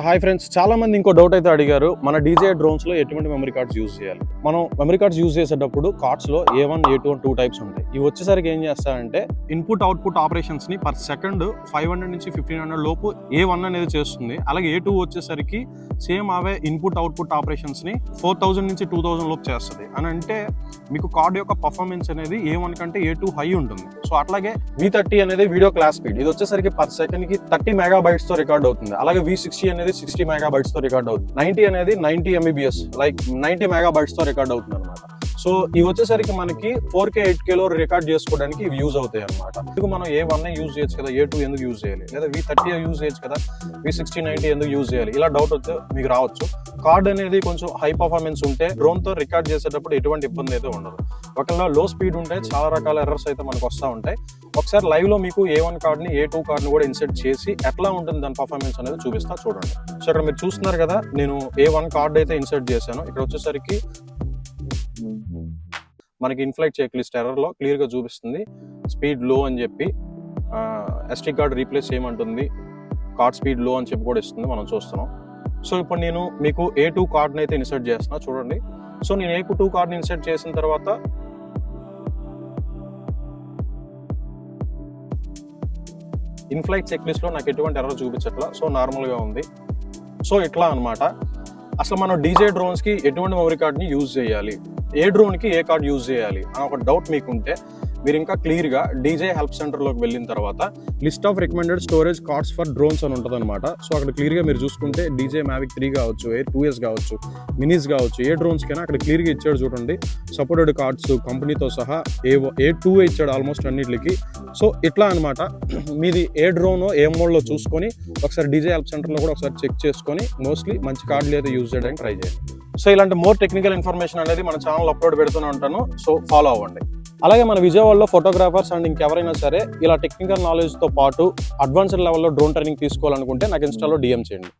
Hi friends, చాలా మంది ఇంకో డౌట్ అయితే అడిగారు, మన డీజే డ్రోన్స్ లో ఎటువంటి మెమరీ కార్డ్స్ యూజ్ చేయాలి. మనం మెమరీ కార్డ్స్ యూజ్ చేసేటప్పుడు కార్డ్స్ లో A1, A2 అని 2 టైప్స్ ఉంటాయి. ఇవి వచ్చేసరికి ఏం చేస్తారంటే ఇన్పుట్ అవుట్పుట్ ఆపరేషన్స్ ని పర్ సెకండ్ 500 నుంచి 1500 లోపు A1 అనేది చేస్తుంది. అలాగే A2 వచ్చేసరికి సేమ్ అవే ఇన్పుట్ అవుట్పుట్ ఆపరేషన్స్ ని 4000 నుంచి 2000 లోపు చేస్తుంది. అని అంటే మీకు కార్డ్ యొక్క పర్ఫార్మెన్స్ అనేది A1 కంటే A2 హై ఉంటుంది. సో అట్లాగే V30 అనేది వీడియో క్లాస్ స్పీడ్, ఇది వచ్చేసరికి పర్ సెకండ్ కి 30 మెగాబైట్స్ తో రికార్డ్ అవుతుంది. అలాగే V60 అనేది 60 మెగాబైట్స్ తో రికార్డ్ అవుతుంది. 90 అనేది 90 MBps లైక్ 90 మెగాబైట్స్ తో రికార్డ్ అవుతుంది అనమాట. సో ఇవి వచ్చేసరికి మనకి 4K 8K లో రికార్డ్ చేసుకోవడానికి ఇవి యూజ్ అవుతాయి అనమాట. ఎందుకు మనం A1 యూజ్ చేయొచ్చు కదా, A2 ఎందుకు యూజ్ చేయాలి, లేదా V30 యూజ్ చేయొచ్చు కదా, V60 90 ఎందుకు యూజ్ చేయాలి, ఇలా డౌట్ వచ్చి మీకు రావచ్చు. కార్డ్ అనేది కొంచెం హై పర్ఫార్మెన్స్ ఉంటే డ్రోన్ తో రికార్డ్ చేసేటప్పుడు ఎటువంటి ఇబ్బంది అయితే ఉండదు. ఒకవేళ లో స్పీడ్ ఉంటే చాలా రకాల ఎర్రర్స్ అయితే మనకు వస్తూ ఉంటాయి. ఒకసారి లైవ్ లో మీకు A1 కార్డ్ ని A2 కార్డ్ ని కూడా ఇన్సర్ట్ చేసి ఎట్లా ఉంటుంది దాని పర్ఫార్మెన్స్ అనేది చూపిస్తా చూడండి. సో ఇక్కడ మీరు చూస్తున్నారు కదా, నేను A1 కార్డ్ అయితే ఇన్సర్ట్ చేశాను. ఇక్కడ వచ్చేసరికి మనకి ఇన్ఫ్లైట్ చెక్ లిస్ట్ ఎర్రర్ లో క్లియర్ గా చూపిస్తుంది స్పీడ్ లో అని చెప్పి. SD కార్డ్ రీప్లేస్ చేయమంటుంది, కార్డ్ స్పీడ్ లో అని చెప్పి కూడా ఇస్తుంది, మనం చూస్తున్నాం. సో ఇప్పుడు నేను మీకు A2 కార్డ్ని అయితే ఇన్సర్ట్ చేస్తున్నా చూడండి. సో నేను A2 కార్డ్ని ఇన్సర్ట్ చేసిన తర్వాత ఇన్ఫ్లైట్ చెక్ లిస్ట్ లో నాకు ఎటువంటి ఎర్రర్ చూపించట్లా. సో నార్మల్ గా ఉంది. సో ఇట్లా అన్నమాట. అసలు మనం డీజే డ్రోన్స్ కి ఎటువంటి మెమరీ కార్డ్ ని యూజ్ చేయాలి, ఏ డ్రోన్ కి ఏ కార్డ్ యూజ్ చేయాలి అని ఒక డౌట్ మీకుంటే మీరు ఇంకా క్లియర్ గా డీజే హెల్ప్ సెంటర్ లోకి వెళ్ళిన తర్వాత list of recommended storage cards for drones అని ఉంటుంది అనమాట. సో అక్కడ క్లియర్ గా మీరు చూసుకుంటే డీజే Mavic 3 కావచ్చు, Air 2S కావచ్చు, మినీస్ కావచ్చు, ఏ డ్రోన్స్ కైనా అక్కడ క్లియర్ గా ఇచ్చాడు చూడండి. సపోర్టెడ్ కార్డ్స్ కంపెనీతో సహా A2 ఇచ్చాడు ఆల్మోస్ట్ అన్నిటికి. సో ఇట్లా అనమాట. మీది ఏ డ్రోన్ ఏ మోడ్ లో చూసుకొని ఒకసారి డీజే హెల్ప్ సెంటర్ లో కూడా ఒకసారి చెక్ చేసుకొని మోస్ట్లీ మంచి కార్డులు అయితే యూజ్ చేయడానికి ట్రై చేయండి. సో ఇలాంటి మోర్ టెక్నికల్ ఇన్ఫర్మేషన్ అనేది మన ఛానల్ అప్లోడ్ పెడుతూనే ఉంటాను. సో ఫాలో అవ్వండి. అలాగే మన విజయవాడలో ఫోటోగ్రాఫర్స్ అండ్ ఇంకెవరైనా సరే ఇలా టెక్నికల్ నాలెడ్జ్తో పాటు అడ్వాన్స్డ్ లెవెల్లో డ్రోన్ ట్రైనింగ్ తీసుకోవాలనుకుంటే నాకు ఇన్స్టాలో DM చేయండి.